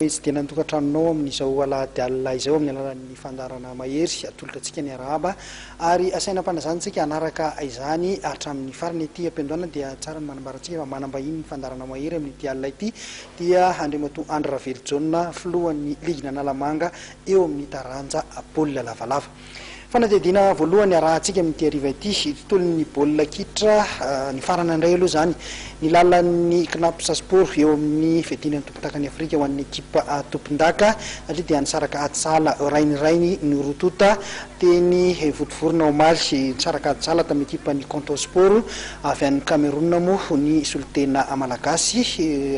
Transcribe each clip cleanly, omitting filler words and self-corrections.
Izy dia nantokatrano amin'izao alahady izao amin'ny alalan'ny fandarana mahery atolotratsika ny arahaba ary asaina ampanazantsika anaraka izany hatramin'ny farany ety ampiandohana dia tsara ny manambaratsika fa manambahiny ny fandarana mahery amin'ity alina ity dia Andriamatoa Andry Ravelonjona filohan'ny ligina Analamanga eo amin'ny taranja baolina lavalava. Fanadihadiana voalohany arahantsika amin'ity hariva ity tontolon'ny baolina kitra ny farana indray aloha zany ny lalan'ny Knapsa Sport eo amin'ny fedinan'ny tompon-dakany Afrika ho an'ny ekipa tompon-daka satria dia nisaraka atsala rainirainy ny rotota teny votovorona omaly nisaraka atsala tamin'ny ekipan'ny Canton Sport avy an'ny Cameroun moa ny solitena malagasy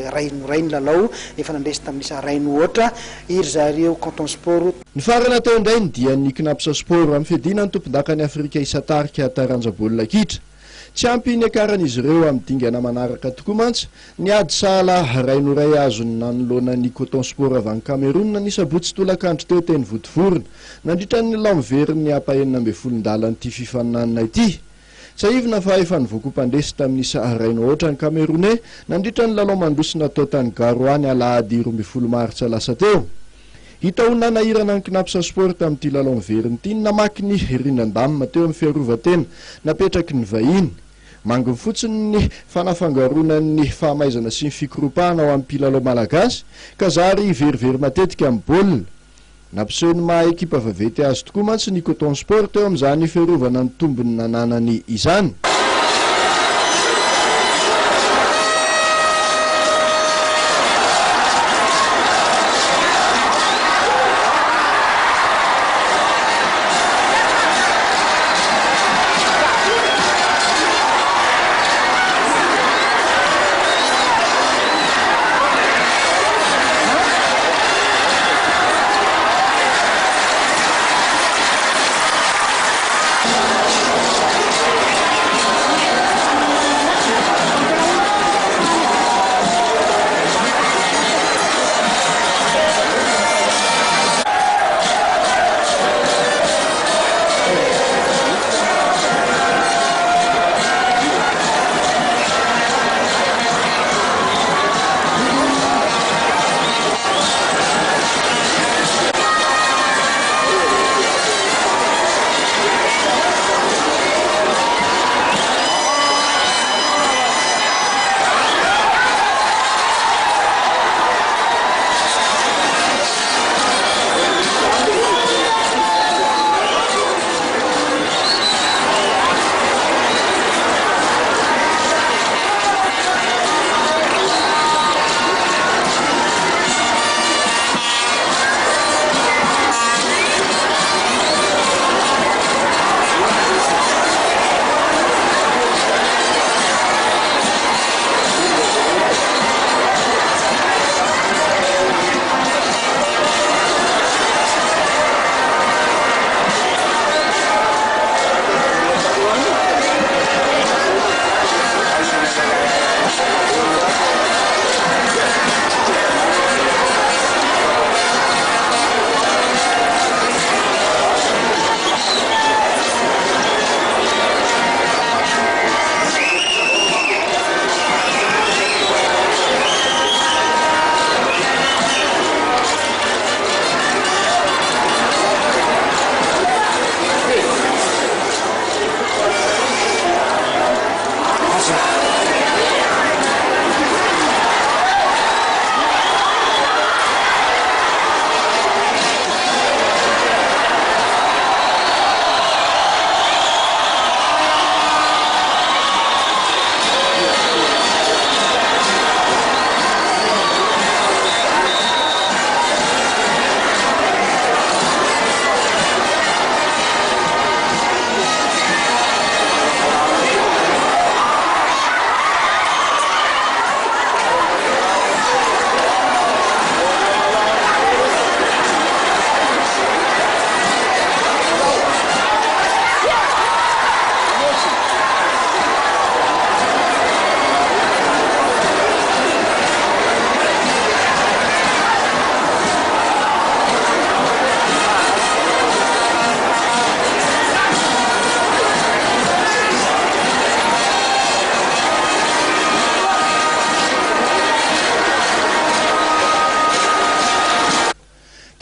rainy lalao efa nandresy tamin'isa rainy ohatra iry zareo Canton Sport. Ny farana teo indrainy dia ny Knapsa Sport amin'ny fedinan'ny tompon-dakany Afrika isatarika taranja baolina kitra. Tsy ampy ny akaran'izy ireo amin'ny dingana manaraka tokoa mantsy ny ady sala rainoray azony nanoloana ny Canton Sport avy any Cameroun ny sabotsy tolakandro teo teny votovorona nandritra ny lalao miveriny apahenina amby volondalan'ity fifaninanana ity. Saivina fa efa nivoako mpandresy tamin'isa raino ohatra ny Camerounais nandritra ny lalao mandosina tao tany Garoany alahady 12 maritsa lasa teo. Hita ho nanahirana ny Knapsa Sport amin'ity lalao miveriny ity namaky ny rinan-damina teo amin'ny fiarovan-tena napetraky ny vahiny. Mangony fotsiny ny fanafangaronan'ny fahamaizana sy ny fikoropahana ao amin'ny mpilalao malagasy ka zary verivery matetika amin'ny baolina. Nampiseho ny maha ekipa vaventy azy tokoa mantsy ny Canton Sport teo amin'izany fiarovana ny tombony nananany izany.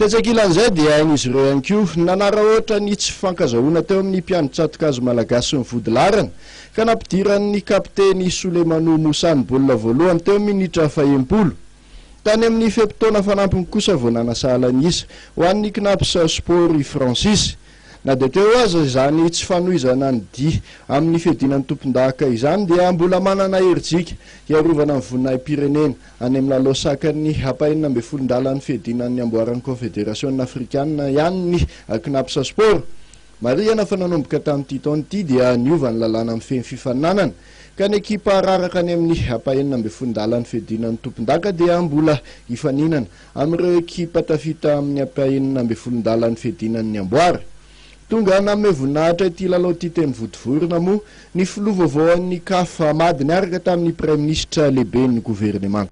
tetsakilan'izay dia izy ireo ihany koa nanara ohatra ny tsy fankazahoana teo amin'ny mpianitratokazo malagasy ny vodilarana ka nampidiran'ny kapteny Souleymane Moussa ny baolina voalohany teo minitra 70. Tany amin'ny fepitaona fanampiny kosa vao nanasahalana izy ho an'ny Knaps Sport Francis. Na dia teo aza izany tsy fanohizana ny dia amin'ny fiadinan'ny tompon-daka izany dia mbola manana herijika hiarovana ny voninahim Pirenena any amin'ny lalao sakan'ny apahenina ambin'ny folondalan'ny fiadinan'ny amboaran'ny Confédération africaine ihany ny Knaps Sport. Marihana fa nanomboka tamin'ity taona ity dia niova ny lalàna amin'ny feny fifaninanana ka ny ekipa raraka any amin'ny apahenina ambin'ny folondalan'ny fiadinan'ny tompon-daka dia mbola hifaninana amin'ireo ekipa tafita amin'ny apahenina ambin'ny folondalan'ny fiadinan'ny amboara. Tonga namme voninahitra ity lalao ity teny votovorona moa ny filoha vaovao an'ny CAF Amady niaraka tamin'ny Prime Ministre lehiben'ny gouvernement.